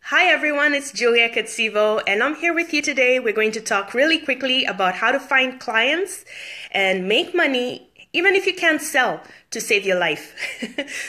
Hi everyone, it's Julia Katsivo and I'm here with you today. We're going to talk really quickly about how to find clients and make money even if you can't sell to save your life.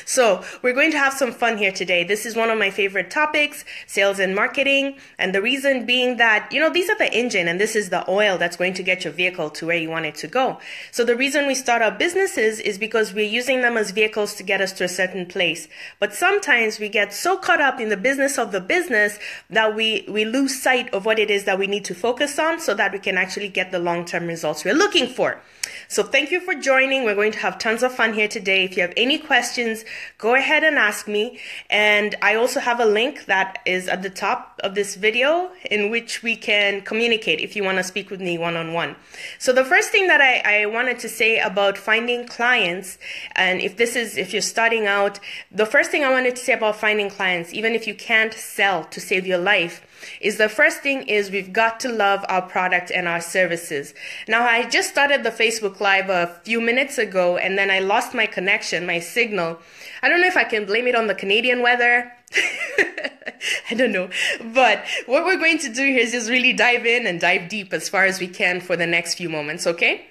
So we're going to have some fun here today. This is one of my favorite topics, sales and marketing. And the reason being that, these are the engine and this is the oil that's going to get your vehicle to where you want it to go. So the reason we start our businesses is because we're using them as vehicles to get us to a certain place. But sometimes we get so caught up in the business of the business that we lose sight of what it is that we need to focus on so that we can actually get the long-term results we're looking for. So thank you for joining. We're going to have tons of fun here today. If you have any questions, go ahead and ask me. And I also have a link that is at the top of this video in which we can communicate if you want to speak with me one-on-one. So the first thing that I wanted to say about finding clients, and if you're starting out, the first thing I wanted to say about finding clients, even if you can't sell to save your life, is the first thing is we've got to love our product and our services. Now, I just started the Facebook Live a few minutes ago and then I lost my connection, my signal. I don't know if I can blame it on the Canadian weather. I don't know. But what we're going to do here is just really dive in and dive deep as far as we can for the next few moments, okay?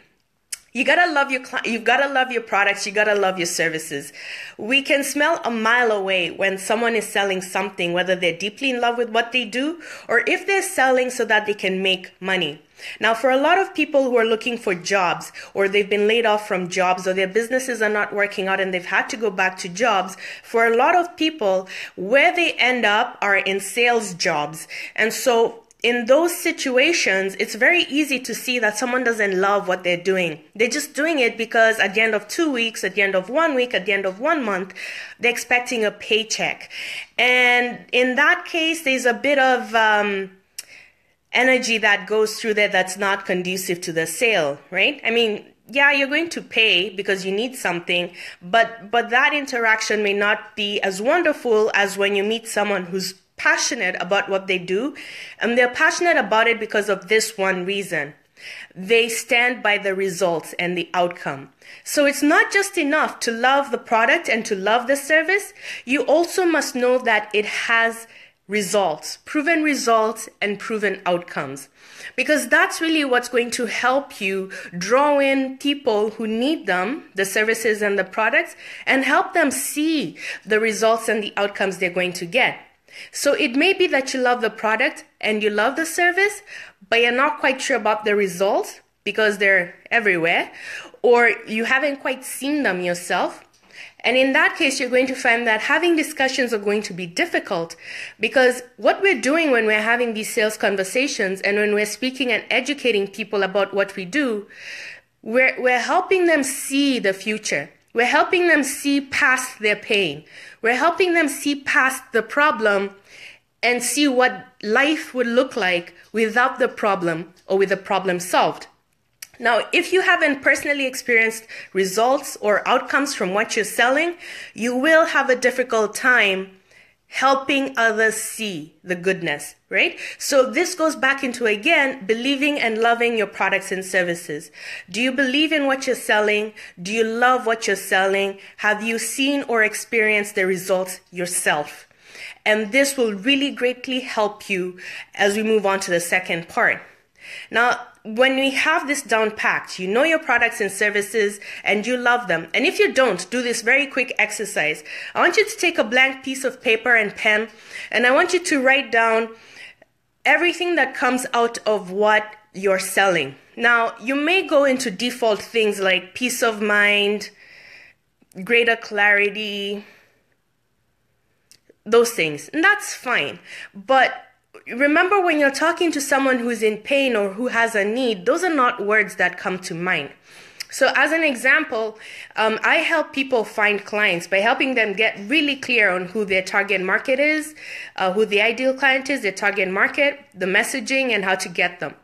You gotta love you've gotta love your products, you gotta love your services. We can smell a mile away when someone is selling something, whether they're deeply in love with what they do, or if they're selling so that they can make money. Now, for a lot of people who are looking for jobs, or they've been laid off from jobs, or their businesses are not working out and they've had to go back to jobs, for a lot of people, where they end up are in sales jobs. And so in those situations, it's very easy to see that someone doesn't love what they're doing. They're just doing it because at the end of 2 weeks, at the end of 1 week, at the end of 1 month, they're expecting a paycheck. And in that case, there's a bit of energy that goes through there that's not conducive to the sale, right? I mean, yeah, you're going to pay because you need something, but that interaction may not be as wonderful as when you meet someone who's passionate about what they do, and they're passionate about it because of this one reason. They stand by the results and the outcome. So it's not just enough to love the product and to love the service. You also must know that it has results, proven results and proven outcomes, because that's really what's going to help you draw in people who need them, the services and the products, and help them see the results and the outcomes they're going to get. So it may be that you love the product and you love the service, but you're not quite sure about the results because they're everywhere, or you haven't quite seen them yourself. And in that case, you're going to find that having discussions are going to be difficult, because what we're doing when we're having these sales conversations and when we're speaking and educating people about what we do, we're helping them see the future. We're helping them see past their pain. We're helping them see past the problem and see what life would look like without the problem or with the problem solved. Now, if you haven't personally experienced results or outcomes from what you're selling, you will have a difficult time helping others see the goodness, right? So this goes back into, again, believing and loving your products and services. Do you believe in what you're selling? Do you love what you're selling? Have you seen or experienced the results yourself? And this will really greatly help you as we move on to the second part. Now, when we have this down packed, you know your products and services and you love them. And if you don't, do this very quick exercise. I want you to take a blank piece of paper and pen, and I want you to write down everything that comes out of what you're selling. Now, you may go into default things like peace of mind, greater clarity, those things, and that's fine. But remember, when you're talking to someone who's in pain or who has a need, those are not words that come to mind. So as an example, I help people find clients by helping them get really clear on who their target market is, who the ideal client is, their target market, the messaging, and how to get them.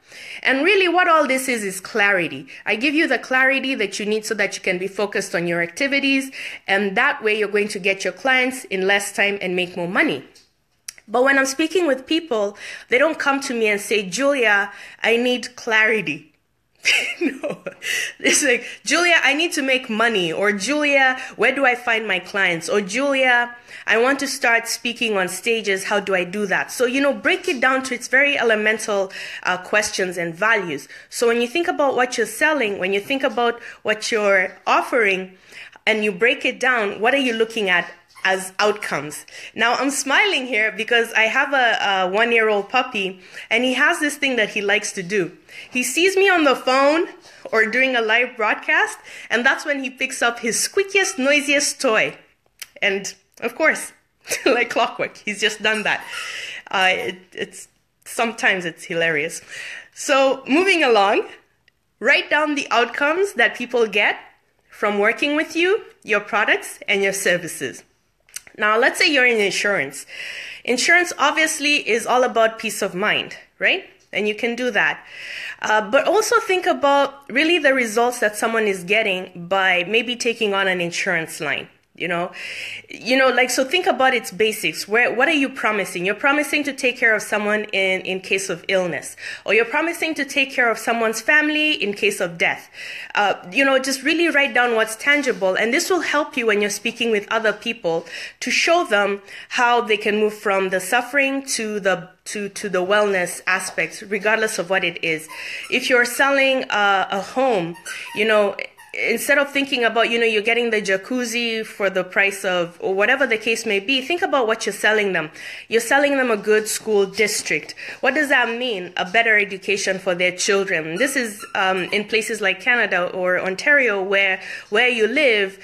And really what all this is clarity. I give you the clarity that you need so that you can be focused on your activities, and that way you're going to get your clients in less time and make more money. But when I'm speaking with people, they don't come to me and say, Julia, I need clarity. No, it's like, Julia, I need to make money, or Julia, where do I find my clients? Or Julia, I want to start speaking on stages. How do I do that? So, break it down to its very elemental questions and values. So when you think about what you're selling, when you think about what you're offering, and you break it down, what are you looking at as outcomes? Now, I'm smiling here because I have a 1-year-old puppy, and he has this thing that he likes to do. He sees me on the phone or during a live broadcast, and that's when he picks up his squeakiest, noisiest toy. And of course, like clockwork, he's just done that. Sometimes it's hilarious. So moving along, write down the outcomes that people get from working with you, your products, and your services. Now, let's say you're in insurance. Insurance obviously is all about peace of mind, right? And you can do that. But also think about really the results that someone is getting by maybe taking on an insurance line. So think about its basics. What are you promising? You're promising to take care of someone in case of illness, or you're promising to take care of someone's family in case of death. Just really write down what's tangible, and this will help you when you're speaking with other people to show them how they can move from the suffering to the wellness aspects, regardless of what it is. If you're selling a home, instead of thinking about, you're getting the jacuzzi for the price of, or whatever the case may be, think about what you're selling them. You're selling them a good school district. What does that mean? A better education for their children. This is in places like Canada or Ontario, where you live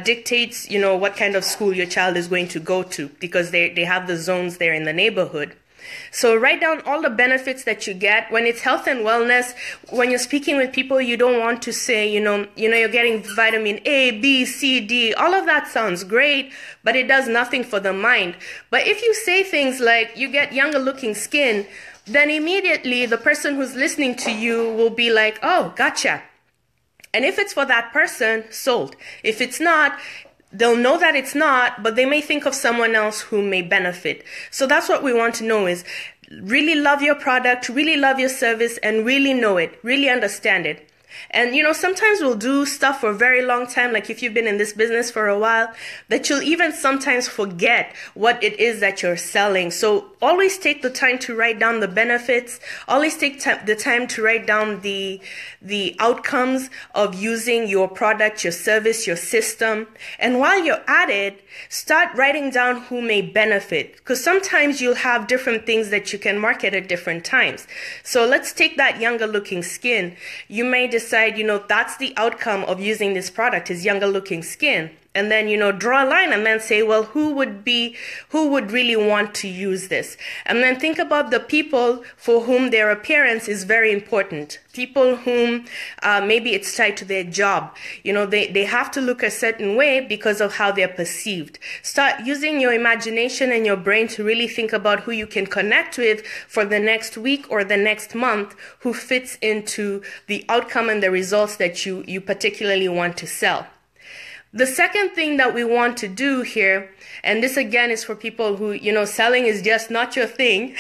dictates, what kind of school your child is going to go to, because they have the zones there in the neighborhood. So write down all the benefits that you get. When it's health and wellness, when you're speaking with people, you don't want to say, you're getting vitamin A, B, C, D. All of that sounds great, but it does nothing for the mind. But if you say things like you get younger looking skin, then immediately the person who's listening to you will be like, oh, gotcha. And if it's for that person, sold. If it's not, they'll know that it's not, but they may think of someone else who may benefit. So that's what we want to know, is really love your product, really love your service, and really know it, really understand it. And, sometimes we'll do stuff for a very long time, like if you've been in this business for a while, that you'll even sometimes forget what it is that you're selling. So always take the time to write down the benefits. Always take the time to write down the outcomes of using your product, your service, your system. And while you're at it, start writing down who may benefit, because sometimes you'll have different things that you can market at different times. So let's take that younger looking skin. You may decide, that's the outcome of using this product, is younger looking skin. And then, draw a line and then say, well, who would really want to use this? And then think about the people for whom their appearance is very important. People whom maybe it's tied to their job. They have to look a certain way because of how they're perceived. Start using your imagination and your brain to really think about who you can connect with for the next week or the next month, who fits into the outcome and the results that you particularly want to sell. The second thing that we want to do here, and this again is for people who, selling is just not your thing,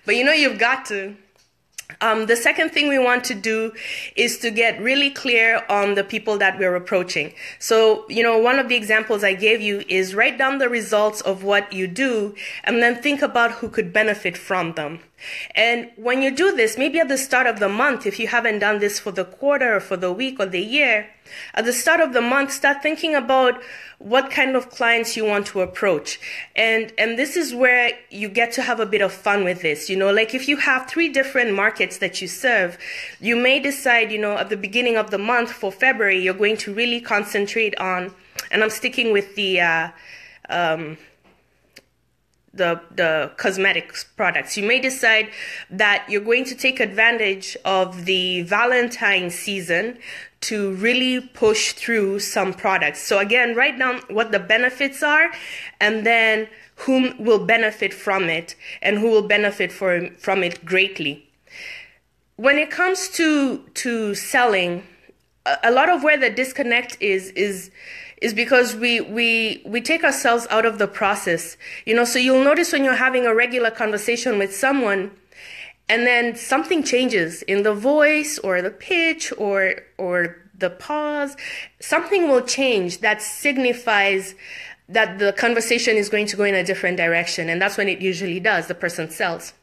but you've got to. The second thing we want to do is to get really clear on the people that we're approaching. So, one of the examples I gave you is write down the results of what you do and then think about who could benefit from them. And when you do this, maybe at the start of the month, if you haven't done this for the quarter or for the week or the year, at the start of the month, start thinking about what kind of clients you want to approach. And this is where you get to have a bit of fun with this. Like if you have 3 different markets that you serve, you may decide, at the beginning of the month for February, you're going to really concentrate on, and I'm sticking with the cosmetics products. You may decide that you're going to take advantage of the Valentine's season to really push through some products. So again, write down what the benefits are, and then whom will benefit from it and who will benefit from it greatly. When it comes to selling, a lot of where the disconnect is because we take ourselves out of the process. So you'll notice when you're having a regular conversation with someone, and then something changes in the voice or the pitch or the pause. Something will change that signifies that the conversation is going to go in a different direction. And that's when it usually does. The person sells.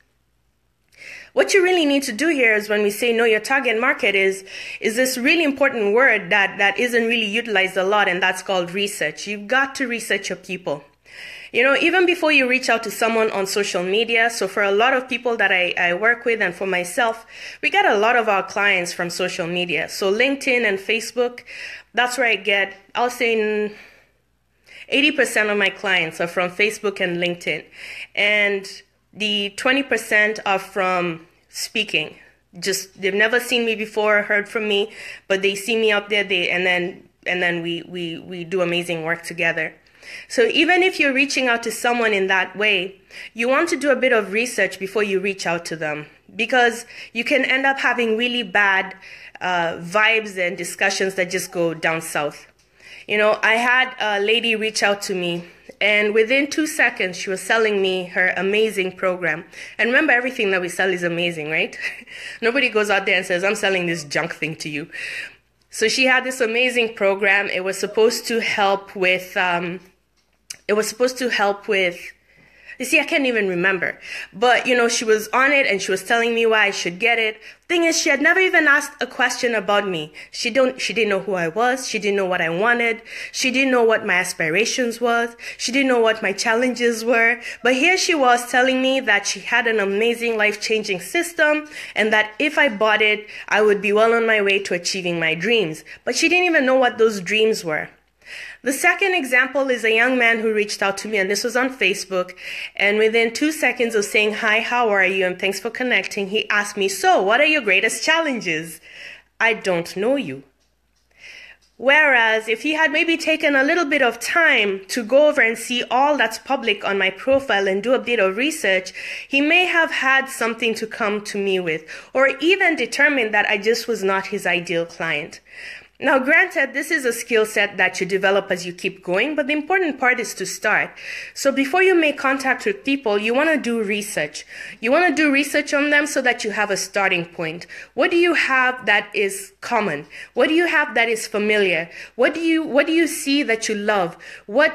What you really need to do here is when we say know your target market is this really important word that isn't really utilized a lot, and that's called research. You've got to research your people. You know, even before you reach out to someone on social media, so for a lot of people that I work with and for myself, we get a lot of our clients from social media. So LinkedIn and Facebook, that's where I get, I'll say 80% of my clients are from Facebook and LinkedIn. And the 20% are from speaking. Just, they've never seen me before, heard from me, but they see me out there, and then we do amazing work together. So even if you're reaching out to someone in that way, you want to do a bit of research before you reach out to them, because you can end up having really bad vibes and discussions that just go down south. You know, I had a lady reach out to me, and within 2 seconds, she was selling me her amazing program. And remember, everything that we sell is amazing, right? Nobody goes out there and says, I'm selling this junk thing to you. So she had this amazing program. It was supposed to help with, you see, I can't even remember. But, you know, she was on it and she was telling me why I should get it. Thing is, she had never even asked a question about me. She didn't know who I was. She didn't know what I wanted. She didn't know what my aspirations was. She didn't know what my challenges were. But here she was telling me that she had an amazing life-changing system and that if I bought it, I would be well on my way to achieving my dreams. But she didn't even know what those dreams were. The second example is a young man who reached out to me, and this was on Facebook, and within 2 seconds of saying, hi, how are you, and thanks for connecting, he asked me, so what are your greatest challenges? I don't know you. Whereas if he had maybe taken a little bit of time to go over and see all that's public on my profile and do a bit of research, he may have had something to come to me with, or even determined that I just was not his ideal client. Now, granted, this is a skill set that you develop as you keep going, but the important part is to start. So before you make contact with people, you want to do research. You want to do research on them so that you have a starting point. What do you have that is common? What do you have that is familiar? What do you see that you love? What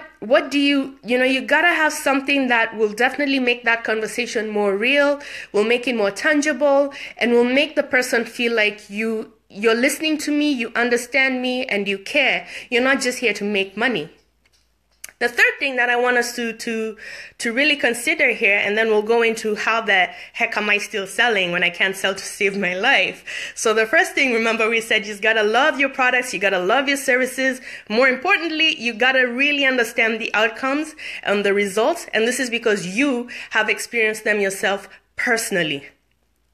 do you gotta have something that will definitely make that conversation more real, will make it more tangible, and will make the person feel like you're listening to me, you understand me, and you care. You're not just here to make money. The third thing that I want us to really consider here, and then we'll go into how the heck am I still selling when I can't sell to save my life. So the first thing, remember we said you gotta love your products, you gotta love your services. More importantly, you gotta really understand the outcomes and the results, and this is because you have experienced them yourself personally.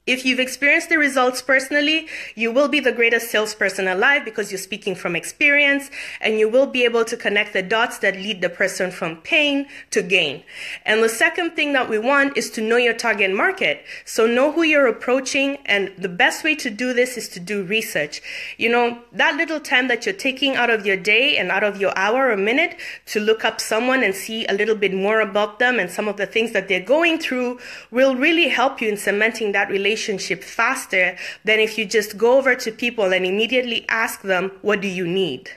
If you've experienced the results personally, you will be the greatest salesperson alive because you're speaking from experience, and you will be able to connect the dots that lead the person from pain to gain. And the second thing that we want is to know your target market. So know who you're approaching, and the best way to do this is to do research. You know, that little time that you're taking out of your day and out of your hour or minute to look up someone and see a little bit more about them and some of the things that they're going through will really help you in cementing that relationship faster than if you just go over to people and immediately ask them, what do you need?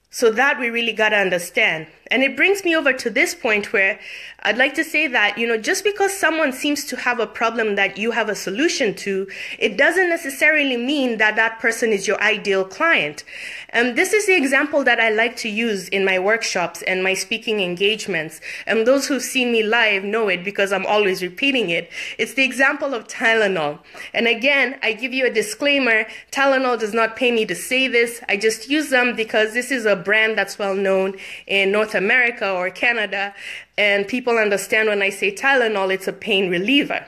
So that we really got to understand. And it brings me over to this point where I'd like to say that, you know, just because someone seems to have a problem that you have a solution to, it doesn't necessarily mean that that person is your ideal client. And this is the example that I like to use in my workshops and my speaking engagements. And those who've seen me live know it because I'm always repeating it. It's the example of Tylenol. And again, I give you a disclaimer. Tylenol does not pay me to say this. I just use them because this is a brand that's well known in North America or Canada, and people understand when I say Tylenol, it's a pain reliever.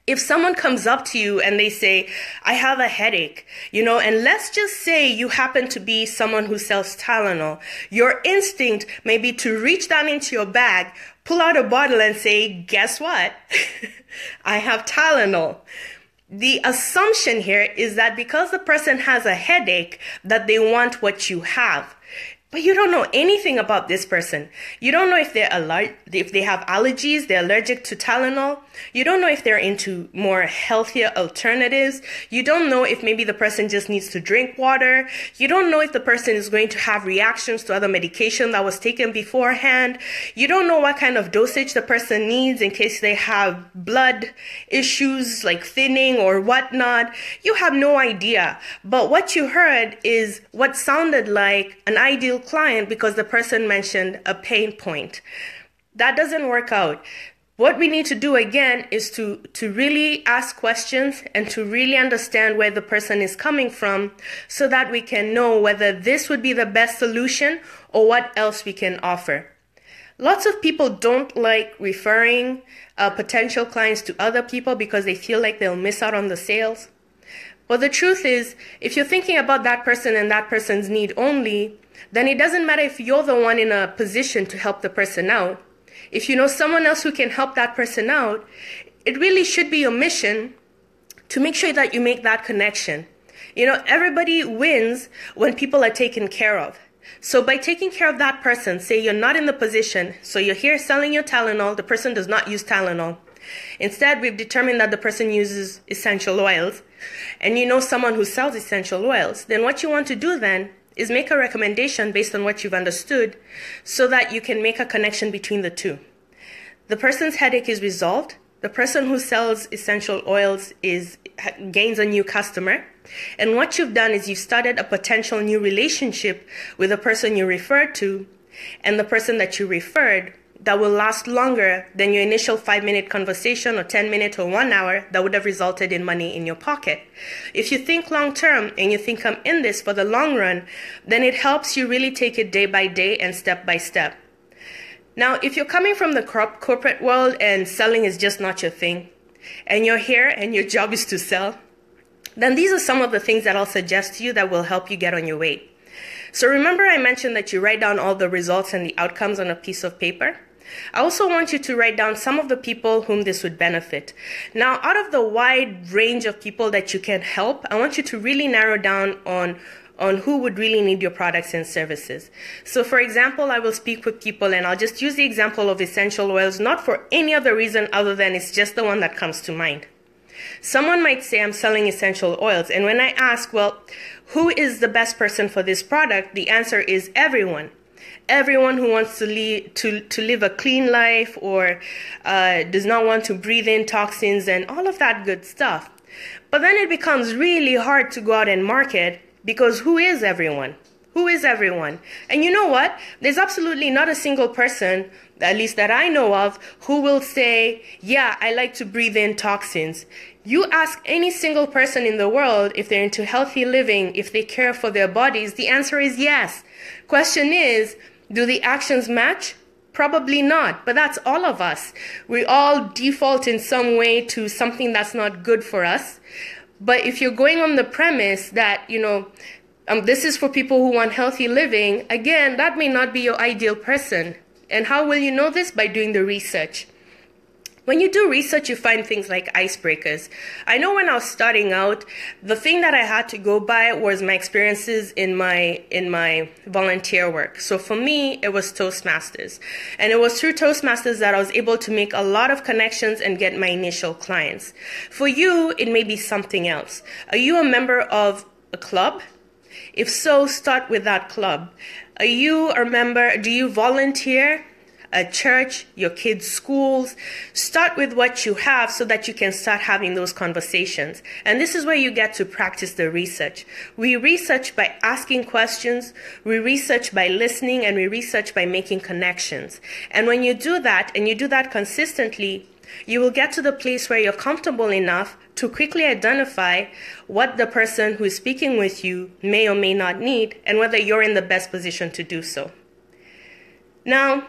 If someone comes up to you and they say, I have a headache, you know, and let's just say you happen to be someone who sells Tylenol, your instinct may be to reach down into your bag, pull out a bottle and say, guess what? I have Tylenol. The assumption here is that because the person has a headache, that they want what you have. But you don't know anything about this person. You don't know if if they have allergies, they're allergic to Tylenol. You don't know if they're into more healthier alternatives. You don't know if maybe the person just needs to drink water. You don't know if the person is going to have reactions to other medication that was taken beforehand. You don't know what kind of dosage the person needs in case they have blood issues like thinning or whatnot. You have no idea. But what you heard is what sounded like an ideal client because the person mentioned a pain point. That doesn't work out. What we need to do again is to really ask questions and to really understand where the person is coming from so that we can know whether this would be the best solution or what else we can offer. Lots of people don't like referring potential clients to other people because they feel like they'll miss out on the sales. But the truth is, if you're thinking about that person and that person's need only, then it doesn't matter if you're the one in a position to help the person out. If you know someone else who can help that person out, it really should be your mission to make sure that you make that connection. You know, everybody wins when people are taken care of. So by taking care of that person, say you're not in the position, so you're here selling your Tylenol, the person does not use Tylenol. Instead, we've determined that the person uses essential oils, and you know someone who sells essential oils, then what you want to do then is make a recommendation based on what you've understood so that you can make a connection between the two. The person's headache is resolved. The person who sells essential oils gains a new customer. And what you've done is you've started a potential new relationship with the person you referred to and the person that you referred that will last longer than your initial 5-minute conversation or 10-minute or 1 hour that would have resulted in money in your pocket. If you think long term and you think I'm in this for the long run, then it helps you really take it day by day and step by step. Now, if you're coming from the corporate world and selling is just not your thing, and you're here and your job is to sell, then these are some of the things that I'll suggest to you that will help you get on your way. So remember I mentioned that you write down all the results and the outcomes on a piece of paper? I also want you to write down some of the people whom this would benefit. Now, out of the wide range of people that you can help, I want you to really narrow down on who would really need your products and services. So for example, I will speak with people and I'll just use the example of essential oils, not for any other reason other than it's just the one that comes to mind. Someone might say, I'm selling essential oils. And when I ask, well, who is the best person for this product? The answer is everyone. Everyone who wants to live a clean life or does not want to breathe in toxins and all of that good stuff. But then it becomes really hard to go out and market because who is everyone? Who is everyone? And you know what? There's absolutely not a single person, at least that I know of, who will say, yeah, I like to breathe in toxins. You ask any single person in the world if they're into healthy living, if they care for their bodies, the answer is yes. Question is, do the actions match? Probably not, but that's all of us. We all default in some way to something that's not good for us. But if you're going on the premise that, this is for people who want healthy living, again, that may not be your ideal person. And how will you know this? By doing the research. When you do research, you find things like icebreakers. I know when I was starting out, the thing that I had to go by was my experiences in my volunteer work. So for me, it was Toastmasters. And it was through Toastmasters that I was able to make a lot of connections and get my initial clients. For you, it may be something else. Are you a member of a club? If so, start with that club. Are you a member? Do you volunteer? A church, your kids' schools. Start with what you have so that you can start having those conversations. And this is where you get to practice the research. We research by asking questions, we research by listening, and we research by making connections. And when you do that, and you do that consistently, you will get to the place where you're comfortable enough to quickly identify what the person who is speaking with you may or may not need, and whether you're in the best position to do so. Now,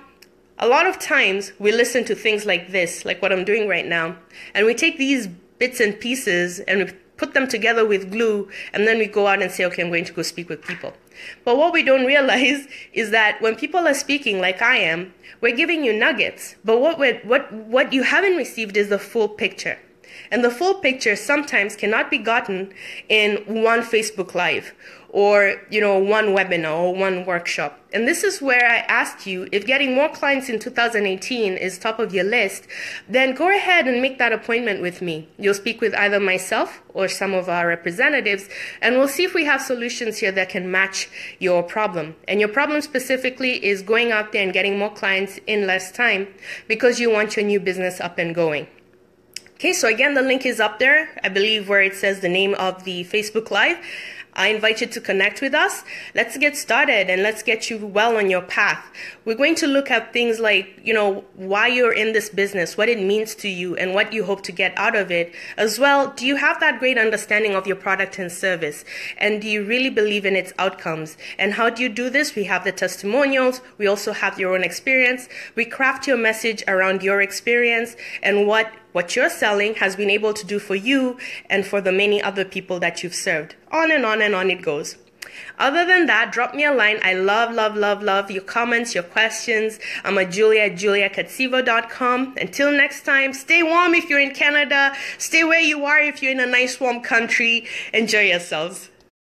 a lot of times we listen to things like this, like what I'm doing right now, and we take these bits and pieces and we put them together with glue, and then we go out and say, okay, I'm going to go speak with people. But what we don't realize is that when people are speaking like I am, we're giving you nuggets, but what you haven't received is the full picture. And the full picture sometimes cannot be gotten in one Facebook Live or, one webinar or one workshop. And this is where I asked you, if getting more clients in 2018 is top of your list, then go ahead and make that appointment with me. You'll speak with either myself or some of our representatives, and we'll see if we have solutions here that can match your problem. And your problem specifically is going out there and getting more clients in less time because you want your new business up and going. Okay, so again, the link is up there, I believe, where it says the name of the Facebook Live. I invite you to connect with us. Let's get started and let's get you well on your path. We're going to look at things like, why you're in this business, what it means to you, and what you hope to get out of it. As well, do you have that great understanding of your product and service? And do you really believe in its outcomes? And how do you do this? We have the testimonials. We also have your own experience. We craft your message around your experience and what you're selling has been able to do for you and for the many other people that you've served. On and on and on it goes. Other than that, drop me a line. I love your comments, your questions. I'm at juliakatsivo.com. Until next time, stay warm if you're in Canada. Stay where you are if you're in a nice warm country. Enjoy yourselves.